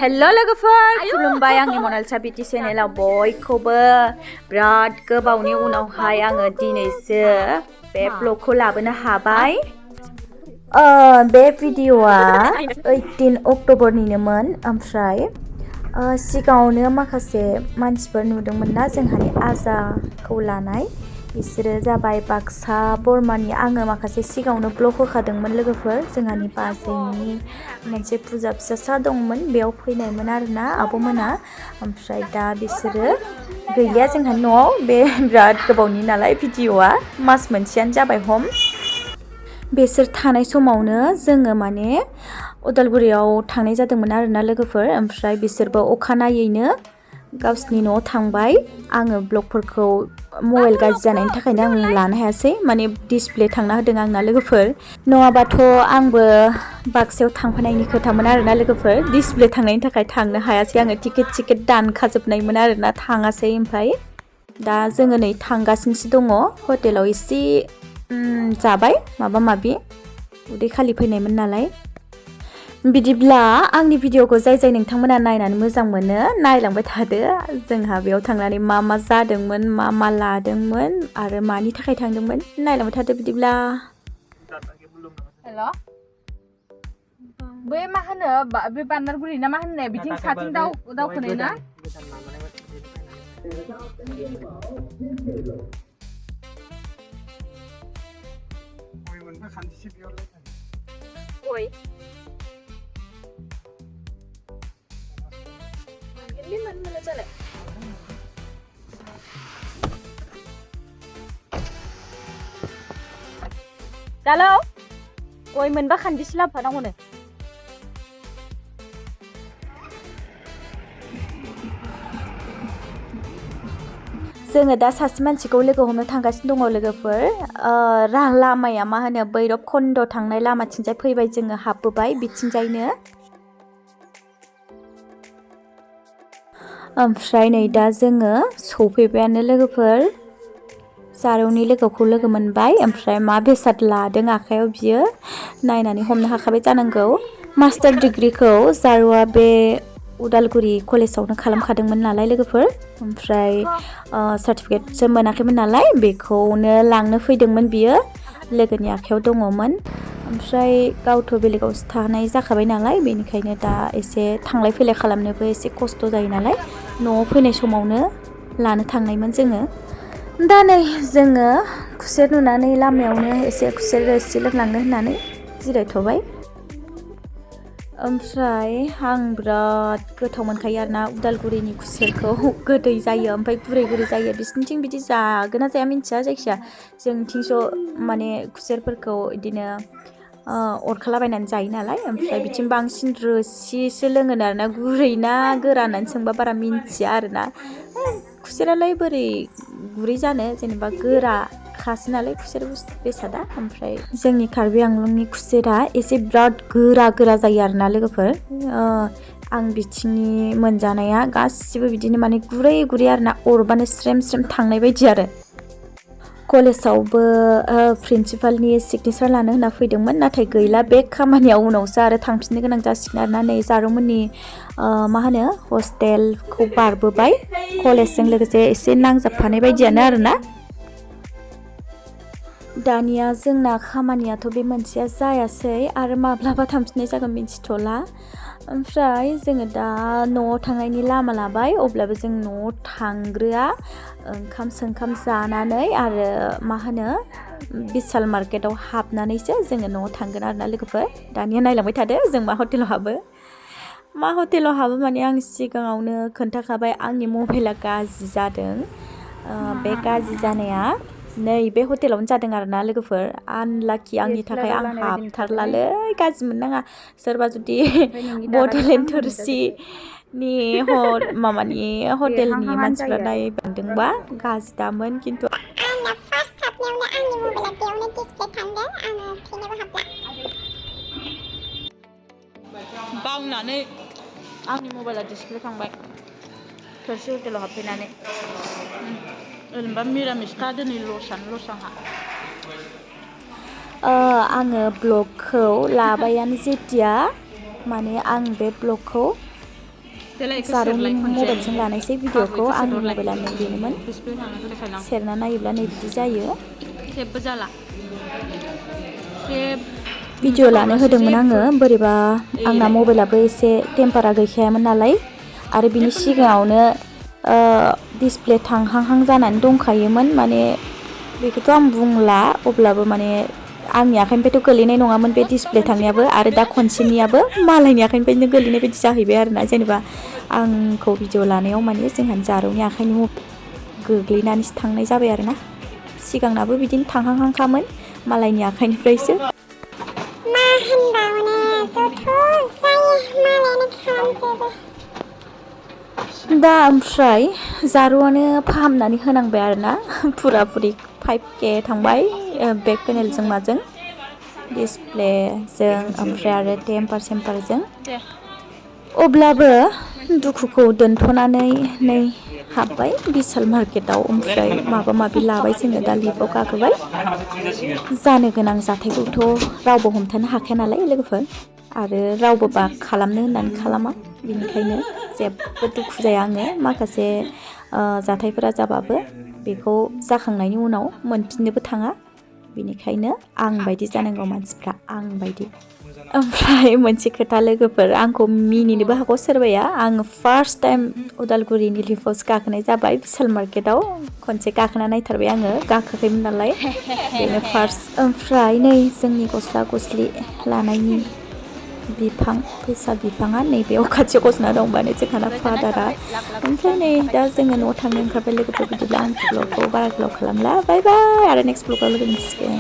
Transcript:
Hello लोगोफोर खुलुमबाय आंनि मनालिसा बिटि चेनेलाव बयखौबो बिराद गोबावनि उनावहाय आङो दिनैसो बे ब्लगखौ लाबोनो हाबाय बे भिडिअआ 18 अक्ट'बरनिनोमोन ओमफ्राय सिगाङावनो माखासे मानसिफोर नुदोंमोन ना जोंहानि आजाखौ लानाय बिसोरो जाबाय बाक्सा बर्मानि आङो माखासे सिगाङावनो ब्लग होखादोंमोन लोगोफोर जोंहानि बाजैनि मोनसे फुजा फिसासा दंमोन बेयाव फैनायमोन आरोना आब'मोना ओमफ्राय दा बिसोरो गैलिया जोंहानि न'आव बे बिराद गोबावनि नालाय भिडिअआ मास मोनसेयानो जाबाय हम बिसोर थानाय समावनो जोङो माने उदालगुरियाव थांनाय जादोंमोन आरोना लोगोफोर ओमफ्राय बिसोरबो अखानायैनो गावसिनि न'आव थांबाय आङो ब्लगफोरखौ मबाइल गाज्रि जानायनि थाखायनो आं लानो हायासै माने डिसप्ले थांना होदों आंना लोगोफोर नङाबाथ' आंबो बाक्सायाव थांफानायनि खोथामोन आरोना लोगोफोर डिसप्ले थांनायनि थाखाय थांनो हायासै आङो टिकेट दानखाजोबनायमोन आरोना थाङासै ओमफ्राय दा जोङो नै थांगासिनोसो दङ हटेलाव एसे जाबाय माबा माबि उदै खालि फैनायमोन नालाय बिदिब्ला आंनि भिडिअखौ जाय नोंथांमोना नायनानै मोजां मोनो नायलांबाय थादो जोंहा बेयाव थांनानै मा जादोंमोन मा लादोंमोन आरो मानि थाखाय थांदोंमोन नायलांबाय थादो बिदिब्ला हेल' बै मा होनो बे बान्दारगुरि ना मा होननाय बिथिं साथिं दावखोनाय ना गय Halo, goi मोनबा खान्दिसे लाबोफानांगौनो जोङो दा सासे मानसिखौ लोगो हमनो थांगासिनो दङ लोगोफोर लामाया मा होनो बैरब खन्द थांनाय लामाथिंजाय फैबाय जोङो हाबबोबाय बिथिंजायनो ओमफ्राय नै दा जोङो सफैबायानो लोगोफोर जारौनि लोगोखौ लोगो मोनबाय ओमफ्राय मा बेसाद लादों आखायाव बियो नायनानै हमनो हाखाबाय जानांगौ मास्टार डिग्रीखौ जारौआ बे उदालगुरि कलेजावनो खालामखादोंमोन नालाय लोगोफोर ओमफ्राय सार्टिफिकेटसो मोनाखैमोन नालाय बेखौनो लांनो फैदोंमोन बियो लोगोनि आखायाव दङमोन ओमफ्राय गावथ' बेलेगावसो थानाय जाखाबाय नालाय बेनिखायनो दा एसे थांलाय फैलाय खालामनोबो एसे खस्थ' जायो नालाय न'आव फैनाय समावनो लानो थांनायमोन जोङो दा नै जोङो खुसेर नुनानै लामायावनो एसे खुसेर रोसि लोंलांनो होननानै जिरायथ'बाय ओमफ्राय आं बिराद गोथाव मोनखायो आरोना उदालगुरिनि खुसेरखौ गोदै जायो ओमफ्राय गुरै जायो बिसोरनिथिं बिदि जागोन ना जाया मिन्थिया जायखिया जोंथिंस' माने खुसेरफोरखौ बिदिनो अरखालाबायनानै जायो नालाय ओमफ्राय बिथिं बांसिन रोसिसो लोङोनो आरोना गुरै ना गोरा होननानै सोंबा बारा मिन्थिया आरोना खुसेरालाय बोरै गुरै जानो जेनेबा गोराखासो नालाय खुसेर बेसादा ओमफ्राय जोंनि कार्बि आंलंनि खुसेरा एसे बिराद गोरा जायो आरोना लोगोफोर आं बिथिंनि मोनजानाया गासिबो बिदिनो माने गुरै आरोना अरबानो स्रेम थांनाय बायदि आरो कलेजावबो प्रिन्सिपालनि सिगनेचार लानो होनना फैदोंमोन नाथाय गैला बे खामानियाव उनावसो आरो थांफिननो गोनां जासिगोन आरोना नै जारौमोननि मा होनो हस्टेलखौ बारबोबाय कलेजजों लोगोसे एसे नांजाबफानाय बायदियानो आरोना दानिया जोंना खामानियाथ' बे मोनसेया जायासै आरो माब्लाबा थांफिननाय जागोन मिन्थिथ'ला ओमफ्राय जोङो दा न'आव थांनायनि लामा लाबाय अब्लाबो जों न'आव थांग्रोआ ओंखाम जानानै आरो मा होनो बिशाल मार्केटाव हाबनानैसो जोङो न'आव थांगोन आरोना लोगोफोर दानिया नायलांबाय थादो जों मा हटेलाव हाबो माने आं सिगाङावनो खोन्थाखाबाय आंनि मबाइला गाज्रि जादों बे गाज्रि जानाया नै बे हटेलावनो जादों आरोना लोगोफोर आनलाकि आंनि थाखाय आं हाबथारलालै गाज्रि मोननाङा सोरबा जुदि बड'लेण्ड थोरसिनि माबानि हटेलनि मानसिफ्रा नायबांदोंबा गाज्रि दामोन खिन्थु आंना फार्स्ट हाबनायावनो आंनि मबाइला बेयावनो डिसप्ले थांदों आङो थैनोबो हाबला बावनानै आंनि मबाइला डिसप्ले थांबाय थोरसि हटेलाव हाबफैनानै ओरैनोबा मिरामिसखा दिनै लसआनो लस आंहा आङो ब्लगखौ लाबायानो जेथिया माने आं बे ब्लगखौ जारुंनि मबाइलजों लानायसै भिडिअखौ आंनि मबाइला नैबेनोमोन सेरना नायोब्ला नै बिदि जायो भिडिअ लानो होदोंमोन आङो बोरैबा आंना मबाइलाबो एसे टेम्पारा गैखायामोन नालाय आरो बिनि सिगाङावनो डिसप्ले थांहांहां जानानै दंखायोमोन माने बेखौथ' आं बुंला अब्लाबो माने आंनि आखाइनिफ्रायथ' गोलैनाय नङामोन बे डिसप्ले थांनायाबो आरो दा खनसेनियाबो मालायनि आखाइनिफ्रायनो गोलैनाय बायदि जाहैबाय आरोना जेनेबा आंखौ भिडिअ लानायाव माने जोंहानि जारौनि आखाइनि गोग्लैनानैसो थांनाय जाबाय आरोना सिगांनाबो बिदिनो थांहांहांखामोन मालायनि आखाइनिफ्रायसो मा होनबावनो जथ' जायो मालायानो खालामजोबो दा ओमफ्राय जारुआनो फाहामनानै होनांबाय आरोना फुराफुरि 5K थांबाय बेक पेनेलजों माजों डिसप्लेजों ओमफ्राय आरो टेम्पार सेम्पारजों अब्लाबो दुखुखौ दोनथ'नानै नै हाबबाय बिशाल मार्केटाव ओमफ्राय माबा माबि लाबाय जोङो दा लिफ्टआव गाखोबाय जानो गोनां जाथायखौथ' रावबो हमथानो हाखाया नालाय लोगोफोर आरो रावबो बा खालामनो होननानै खालामा बिनिखायनो जेबो दुखु जाया आङो माखासे जाथायफोरा जाबाबो बेखौ जाखांनायनि उनाव मोनफिननोबो थाङा बिनिखायनो आं बायदि जानांगौ मानसिफ्रा आं बायदि ओमफ्राय मोनसे खोथा लोगोफोर आंखौ मिनिनोबो हागौ सोरबाया आं फार्स्ट टाइम उदालगुरिनि लिफ्टआवसो गाखोनाय जाबाय बिशाल मार्केटाव खनसे गाखोना नायथारबाय आङो गाखोयाखैमोन नालाय बेनो फार्स्ट ओमफ्राय नै जोंनि गस्ला गस्लि लानायनि बिफां फैसा बिफाङा नैबेयाव खाथियाव गसंना दंबानो जोंहाना फादारा ओमफ्राय नै दा जोङो न'आव थांनो ओंखारबाय लोगोफोर बिदिब्ला आं ब्लगखौ बारा गोलाव खालामला बाय बाय आरो नेक्स्ट ब्लगाव लोगो मोनसिगोन